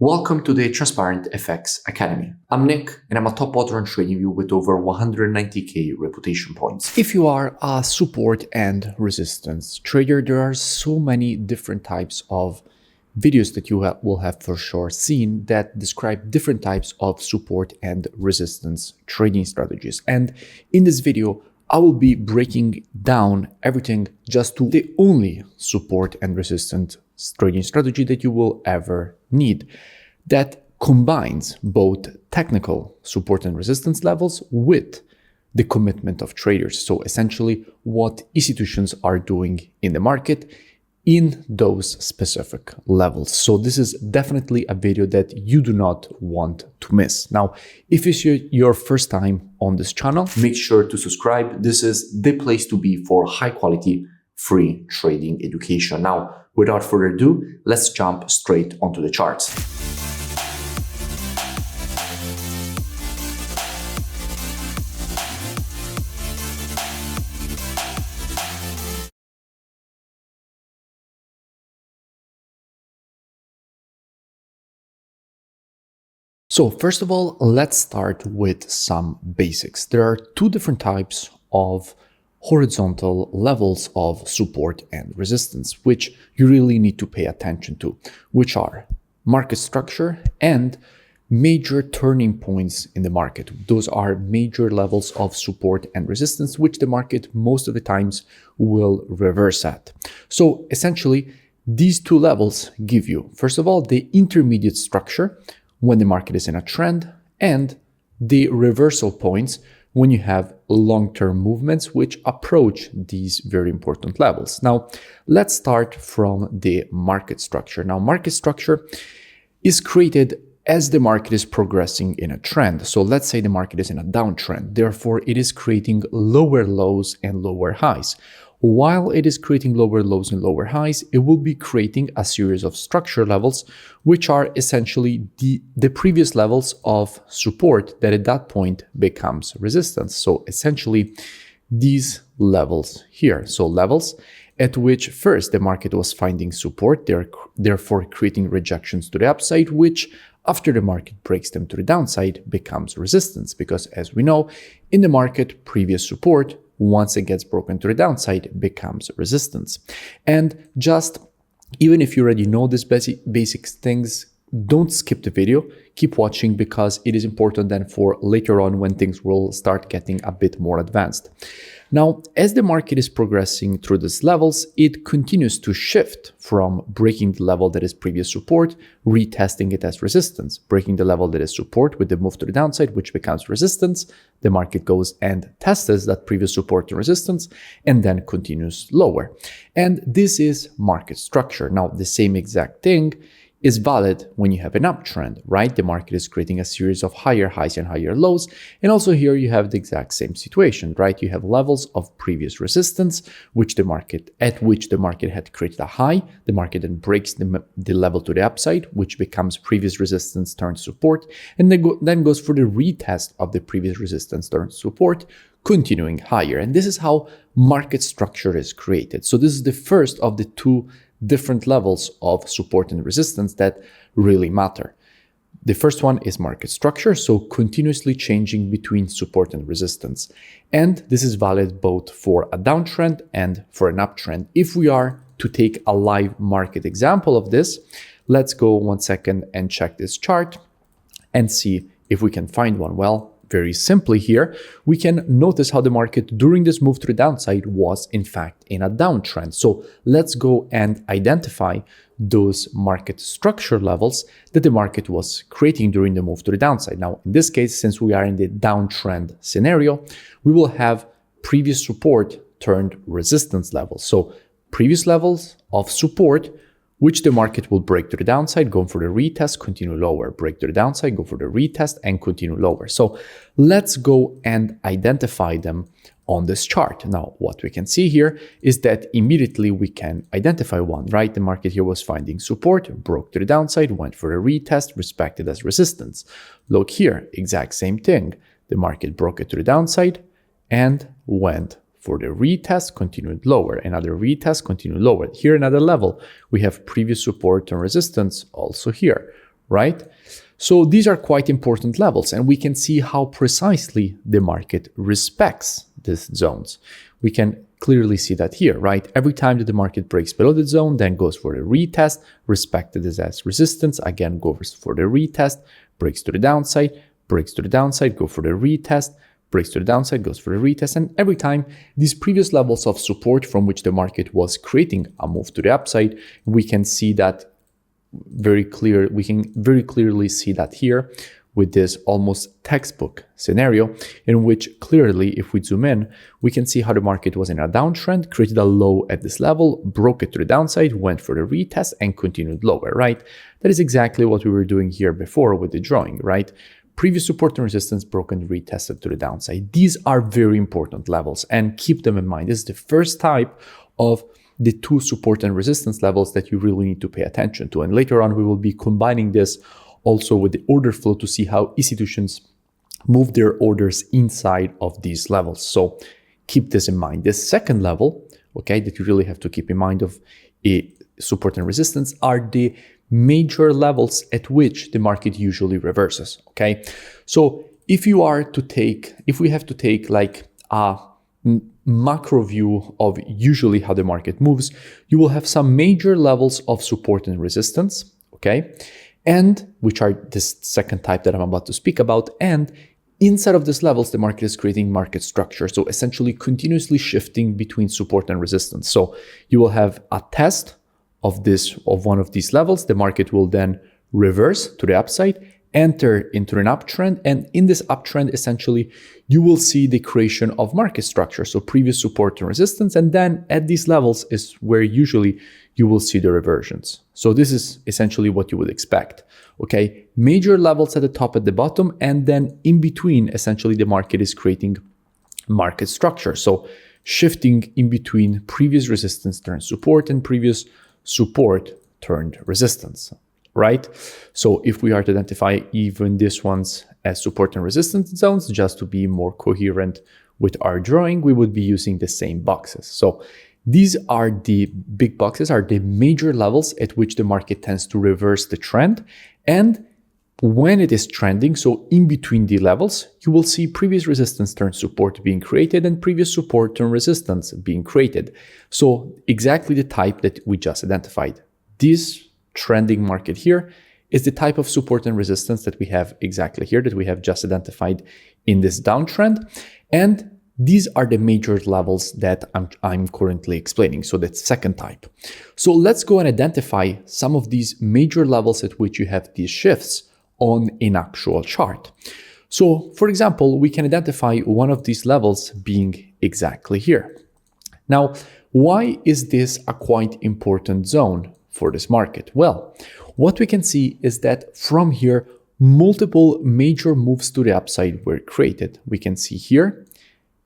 Welcome to the Transparent FX Academy. I'm Nick, and I'm a top author and trading view with over 190k reputation points. If you are a support and resistance trader, there are so many different types of videos that you will have for sure seen that describe different types of support and resistance trading strategies. And in this video, I will be breaking down everything just to the only support and resistance trading strategy that you will ever need that combines both technical support and resistance levels with the commitment of traders. So essentially what institutions are doing in the market in those specific levels. So this is definitely a video that you do not want to miss. Now, if it's your first time on this channel, make sure to subscribe. This is the place to be for high quality, free trading education. Now, without further ado, let's jump straight onto the charts. So first of all, let's start with some basics. There are two different types of horizontal levels of support and resistance, which you really need to pay attention to, which are market structure and major turning points in the market. Those are major levels of support and resistance, which the market most of the times will reverse at. So essentially, these two levels give you, first of all, the intermediate structure when the market is in a trend, and the reversal points when you have long-term movements which approach these very important levels. Now, let's start from the market structure. Now, market structure is created as the market is progressing in a trend. So let's say the market is in a downtrend. Therefore, it is creating lower lows and lower highs. While it is creating lower lows and lower highs, it will be creating a series of structure levels, which are essentially the previous levels of support that at that point becomes resistance. So essentially these levels here. So levels at which first the market was finding support, therefore creating rejections to the upside, which after the market breaks them to the downside becomes resistance. Because as we know, in the market, previous support, once it gets broken to the downside, becomes resistance. And just even if you already know these basic things, don't skip the video, keep watching, because it is important then for later on when things will start getting a bit more advanced. Now, as the market is progressing through these levels, it continues to shift from breaking the level that is previous support, retesting it as resistance, breaking the level that is support with the move to the downside, which becomes resistance. The market goes and tests that previous support and resistance, and then continues lower. And this is market structure. Now, the same exact thing is valid when you have an uptrend, right? The market is creating a series of higher highs and higher lows. And also here you have the exact same situation, right? You have levels of previous resistance, at which the market had created a high. The market then breaks the level to the upside, which becomes previous resistance turns support, and then goes for the retest of the previous resistance turns support, continuing higher. And this is how market structure is created. So this is the first of the two different levels of support and resistance that really matter. The first one is market structure, so continuously changing between support and resistance. And this is valid both for a downtrend and for an uptrend. If we are to take a live market example of this, let's go 1 second and check this chart and see if we can find one. Well, very simply here, we can notice how the market during this move to the downside was in fact in a downtrend. So let's go and identify those market structure levels that the market was creating during the move to the downside. Now, in this case, since we are in the downtrend scenario, we will have previous support turned resistance levels. So previous levels of support which the market will break to the downside, go for the retest, continue lower, break to the downside, go for the retest, and continue lower. So let's go and identify them on this chart. Now, what we can see here is that immediately we can identify one, right? The market here was finding support, broke to the downside, went for a retest, respected as resistance. Look here, exact same thing. The market broke it to the downside and went for the retest, continued lower, another retest, continued lower. Here, another level. We have previous support and resistance also here. right? So these are quite important levels, and we can see how precisely the market respects these zones. We can clearly see that here, right? Every time that the market breaks below the zone, then goes for the retest, respected this as resistance, again goes for the retest, breaks to the downside, breaks to the downside, go for the retest, breaks to the downside, goes for the retest, and every time these previous levels of support from which the market was creating a move to the upside, we can see that very clear. We can very clearly see that here with this almost textbook scenario in which clearly, if we zoom in, we can see how the market was in a downtrend, created a low at this level, broke it to the downside, went for the retest and continued lower, right? That is exactly what we were doing here before with the drawing, right? Previous support and resistance broken, retested to the downside. These are very important levels and keep them in mind. This is the first type of the two support and resistance levels that you really need to pay attention to. And later on, we will be combining this also with the order flow to see how institutions move their orders inside of these levels. So keep this in mind. The second level, okay, that you really have to keep in mind of a support and resistance are the major levels at which the market usually reverses, okay? So if we have to take like a macro view of usually how the market moves, you will have some major levels of support and resistance, okay? And which are this second type that I'm about to speak about. And inside of these levels, the market is creating market structure. So essentially continuously shifting between support and resistance. So you will have a test of one of these levels. The market will then reverse to the upside, enter into an uptrend, and in this uptrend, essentially, you will see the creation of market structure, so previous support and resistance, and then at these levels is where usually you will see the reversions. So this is essentially what you would expect, okay? Major levels at the top, at the bottom, and then in between, essentially, the market is creating market structure, so shifting in between previous resistance turned support and previous support turned resistance, right? So if we are to identify even these ones as support and resistance zones, just to be more coherent with our drawing, we would be using the same boxes. So these are the big boxes, are the major levels at which the market tends to reverse the trend. And when it is trending, so in between the levels, you will see previous resistance turn support being created and previous support turn resistance being created. So exactly the type that we just identified. This trending market here is the type of support and resistance that we have exactly here, that we have just identified in this downtrend. And these are the major levels that I'm currently explaining. So that's second type. So let's go and identify some of these major levels at which you have these shifts on an actual chart. So for example, we can identify one of these levels being exactly here. Now, why is this a quite important zone for this market? Well, what we can see is that from here, multiple major moves to the upside were created. We can see here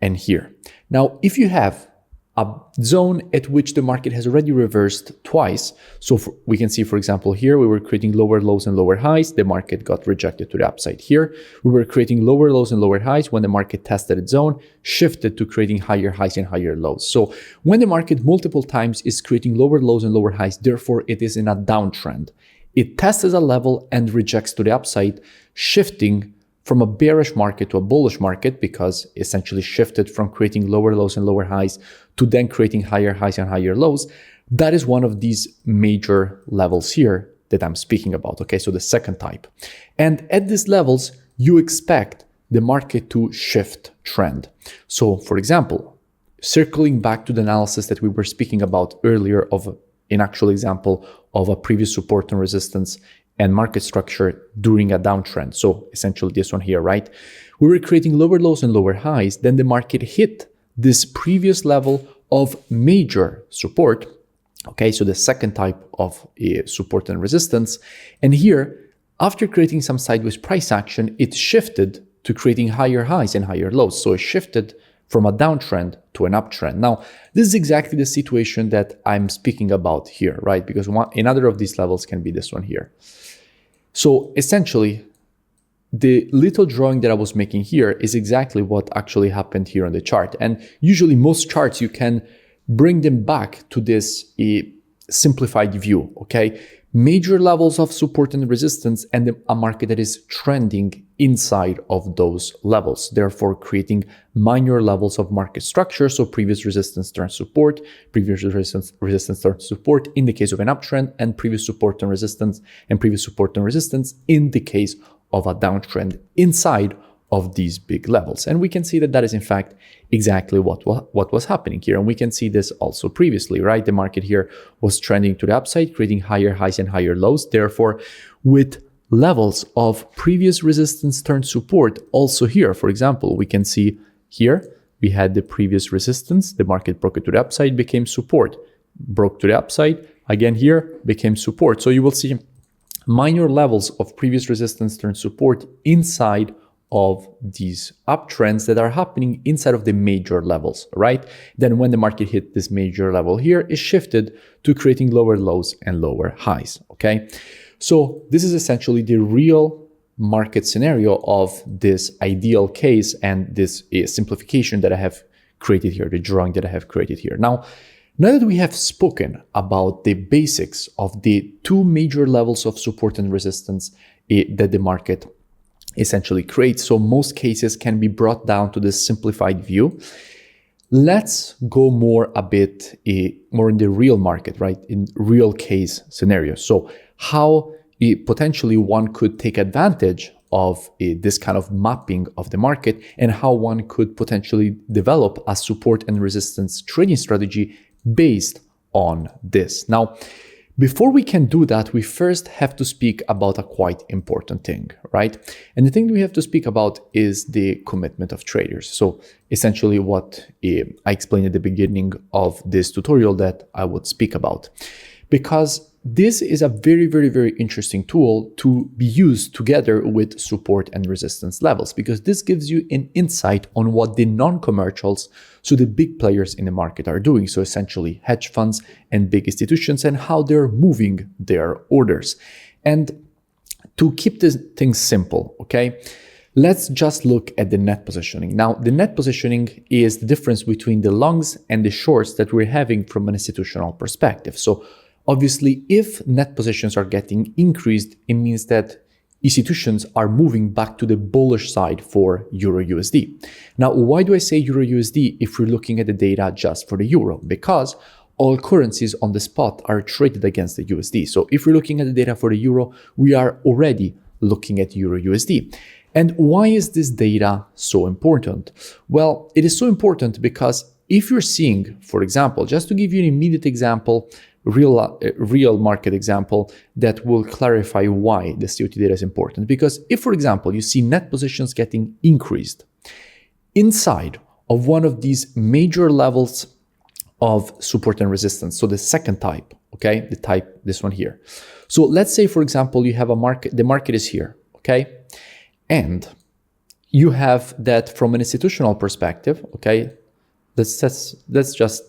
and here. Now, if you have a zone at which the market has already reversed twice. So we can see, for example, here we were creating lower lows and lower highs. The market got rejected to the upside here. We were creating lower lows and lower highs when the market tested its zone, shifted to creating higher highs and higher lows. So when the market multiple times is creating lower lows and lower highs, therefore it is in a downtrend. It tests a level and rejects to the upside, shifting from a bearish market to a bullish market, because essentially shifted from creating lower lows and lower highs to then creating higher highs and higher lows. That is one of these major levels here that I'm speaking about. Okay, so the second type. And at these levels, you expect the market to shift trend. So for example, circling back to the analysis that we were speaking about earlier of an actual example of a previous support and resistance and market structure during a downtrend. So essentially this one here, right? We were creating lower lows and lower highs. Then the market hit this previous level of major support. Okay, so the second type of support and resistance. And here, after creating some sideways price action, it shifted to creating higher highs and higher lows. So it shifted from a downtrend to an uptrend. Now, this is exactly the situation that I'm speaking about here, right? Because another of these levels can be this one here. So essentially, the little drawing that I was making here is exactly what actually happened here on the chart. And usually most charts, you can bring them back to this simplified view, okay? major levels of support and resistance, and a market that is trending inside of those levels, therefore creating minor levels of market structure. So previous resistance turns support, previous resistance turns support in the case of an uptrend, and previous support and resistance in the case of a downtrend inside of these big levels. And we can see that that is in fact exactly what was happening here. And we can see this also previously, right? The market here was trending to the upside, creating higher highs and higher lows. Therefore, with levels of previous resistance turned support also here, for example, we can see here we had the previous resistance, the market broke it to the upside, became support, broke to the upside, again here became support. So you will see minor levels of previous resistance turned support inside of these uptrends that are happening inside of the major levels, right? Then when the market hit this major level here, it shifted to creating lower lows and lower highs, okay? So this is essentially the real market scenario of this ideal case and this simplification that I have created here, the drawing that I have created here. Now that we have spoken about the basics of the two major levels of support and resistance that the market essentially creates, so most cases can be brought down to this simplified view, let's go more in the real market, right? In real case scenarios. So how potentially one could take advantage of this kind of mapping of the market, and how one could potentially develop a support and resistance trading strategy based on this. Now, before we can do that, we first have to speak about a quite important thing, right? And the thing we have to speak about is the commitment of traders. So essentially what I explained at the beginning of this tutorial that I would speak about. Because this is a very, very, very interesting tool to be used together with support and resistance levels, because this gives you an insight on what the non-commercials, so the big players in the market, are doing. So essentially hedge funds and big institutions, and how they're moving their orders. And to keep this thing simple, okay, let's just look at the net positioning. Now, the net positioning is the difference between the longs and the shorts that we're having from an institutional perspective. So obviously, if net positions are getting increased, it means that institutions are moving back to the bullish side for Euro USD. Now, why do I say Euro USD if we're looking at the data just for the Euro? Because all currencies on the spot are traded against the USD. So if we're looking at the data for the Euro, we are already looking at Euro USD. And why is this data so important? Well, it is so important because if you're seeing, for example, just to give you an immediate example, real market example that will clarify why the COT data is important. Because if, for example, you see net positions getting increased inside of one of these major levels of support and resistance, so the second type, okay, the type, this one here. So let's say, for example, you have a market, the market is here, okay, and you have that from an institutional perspective, okay, let's just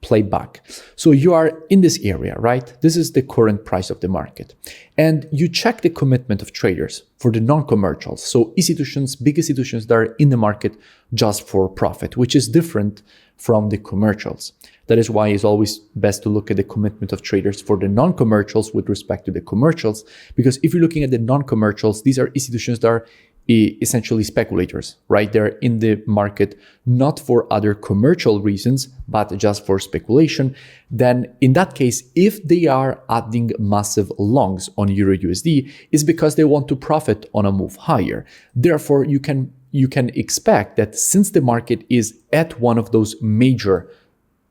play back. So you are in this area, right? This is the current price of the market. And you check the commitment of traders for the non-commercials. So institutions, big institutions that are in the market just for profit, which is different from the commercials. That is why it's always best to look at the commitment of traders for the non-commercials with respect to the commercials. Because if you're looking at the non-commercials, these are institutions that are essentially speculators, right? They're in the market not for other commercial reasons, but just for speculation. Then in that case, if they are adding massive longs on Euro USD, it's because they want to profit on a move higher. Therefore, you can expect that since the market is at one of those major,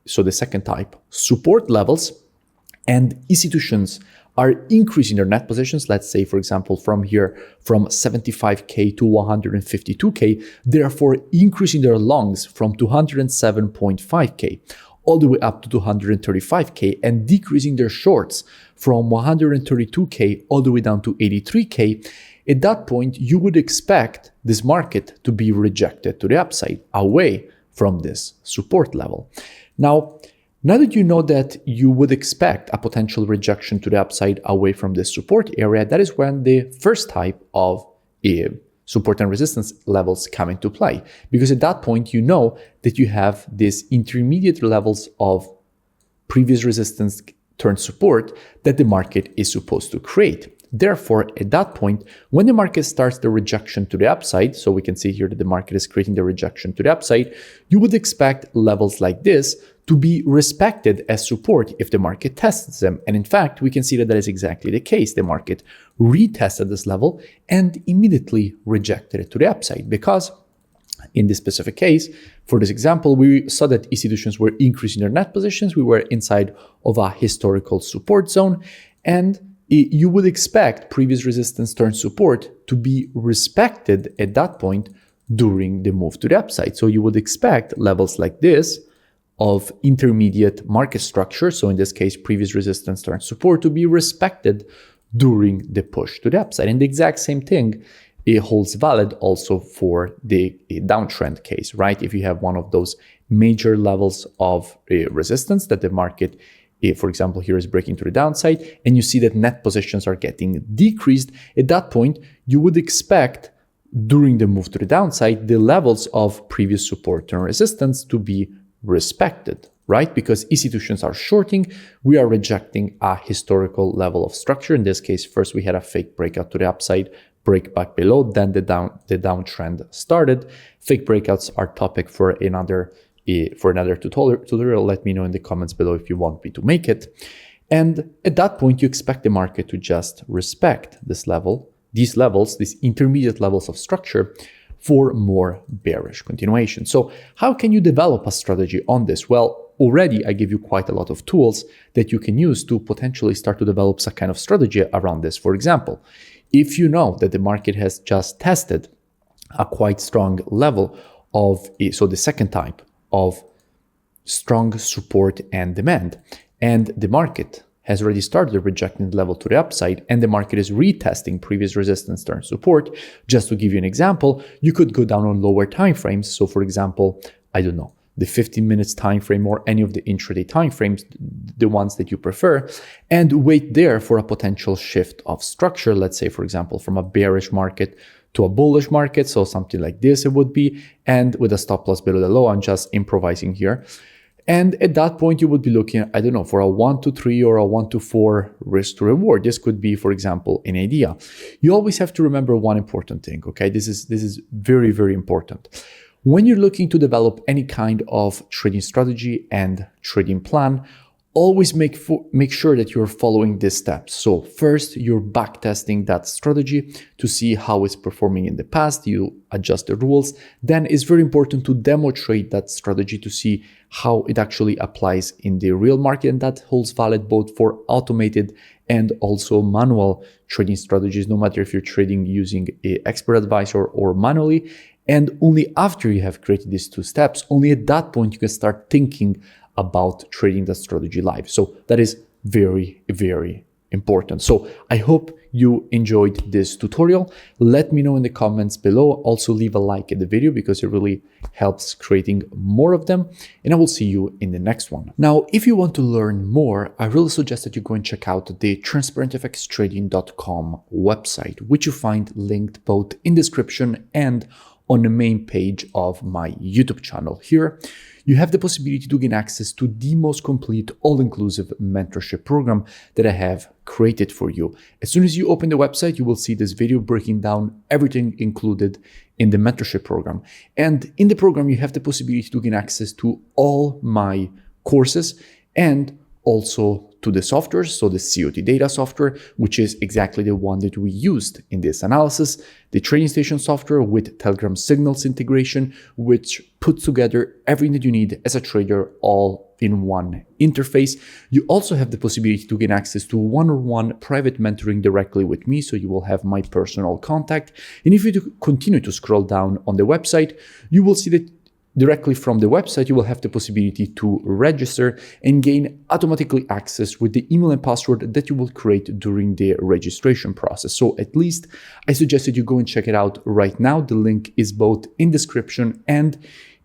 so the second type, support levels, and institutions are increasing their net positions, let's say, for example, from here, from 75K to 152K, therefore increasing their longs from 207.5K all the way up to 235K, and decreasing their shorts from 132K all the way down to 83K, at that point, you would expect this market to be rejected to the upside, away from this support level. Now that you know that you would expect a potential rejection to the upside away from this support area, that is when the first type of support and resistance levels come into play. Because at that point, you know that you have these intermediate levels of previous resistance turn support that the market is supposed to create. Therefore, at that point, when the market starts the rejection to the upside, so we can see here that the market is creating the rejection to the upside, you would expect levels like this to be respected as support if the market tests them. And in fact, we can see that that is exactly the case. The market retested this level and immediately rejected it to the upside, because in this specific case, for this example, we saw that institutions were increasing their net positions. We were inside of a historical support zone, and you would expect previous resistance turn support to be respected at that point during the move to the upside. So you would expect levels like this of intermediate market structure, so in this case, previous resistance turn support, to be respected during the push to the upside. And the exact same thing, it holds valid also for the downtrend case, right? If you have one of those major levels of resistance that the market, for example, here is breaking to the downside, and you see that net positions are getting decreased, at that point, you would expect during the move to the downside, the levels of previous support and resistance to be respected, right? Because institutions are shorting, we are rejecting a historical level of structure. In this case, first we had a fake breakout to the upside, break back below, then the downtrend started. Fake breakouts are topic for another tutorial. Let me know in the comments below if you want me to make it. And at that point, you expect the market to just respect this level, these levels, these intermediate levels of structure, for more bearish continuation. So how can you develop a strategy on this? Well, already I give you quite a lot of tools that you can use to potentially start to develop some kind of strategy around this. For example, if you know that the market has just tested a quite strong level of, so the second type of strong support and demand, and the market has already started rejecting the level to the upside, and the market is retesting previous resistance turn support. Just to give you an example, you could go down on lower time frames. So for example, I don't know, the 15 minutes time frame or any of the intraday time frames, the ones that you prefer, and wait there for a potential shift of structure. Let's say, for example, from a bearish market to a bullish market. So something like this it would be, and with a stop loss below the low. I'm just improvising here. And at that point, you would be looking at, I don't know, for a 1 to 3 or a 1 to 4 risk to reward. This could be, for example, an idea. You always have to remember one important thing, okay? This is very, very important. When you're looking to develop any kind of trading strategy and trading plan, always make sure that you're following these steps. So first, you're backtesting that strategy to see how it's performing in the past. You adjust the rules. Then it's very important to demonstrate that strategy to see how it actually applies in the real market. And that holds valid both for automated and also manual trading strategies, no matter if you're trading using an expert advisor or manually. And only after you have created these two steps, only at that point you can start thinking about trading that strategy live. So that is very, very important. So I hope you enjoyed this tutorial. Let me know in the comments below. Also leave a like at the video because it really helps creating more of them. And I will see you in the next one. Now, if you want to learn more, I really suggest that you go and check out the transparentfxtrading.com website, which you find linked both in description and on the main page of my YouTube channel. Here, you have the possibility to gain access to the most complete, all-inclusive mentorship program that I have created for you. As soon as you open the website, you will see this video breaking down everything included in the mentorship program. And in the program, you have the possibility to gain access to all my courses and also to the software, so the COT data software, which is exactly the one that we used in this analysis, the trading station software with Telegram signals integration, which puts together everything that you need as a trader all in one interface. You also have the possibility to gain access to one-on-one private mentoring directly with me, so you will have my personal contact. And if you continue to scroll down on the website, you will see that directly from the website, you will have the possibility to register and gain automatically access with the email and password that you will create during the registration process. So at least I suggest that you go and check it out right now. The link is both in description and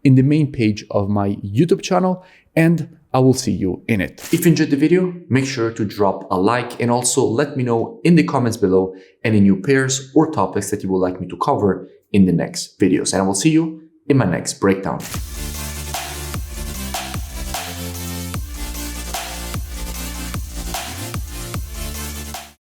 in the main page of my YouTube channel, and I will see you in it. If you enjoyed the video, make sure to drop a like and also let me know in the comments below any new pairs or topics that you would like me to cover in the next videos. And I will see you in my next breakdown.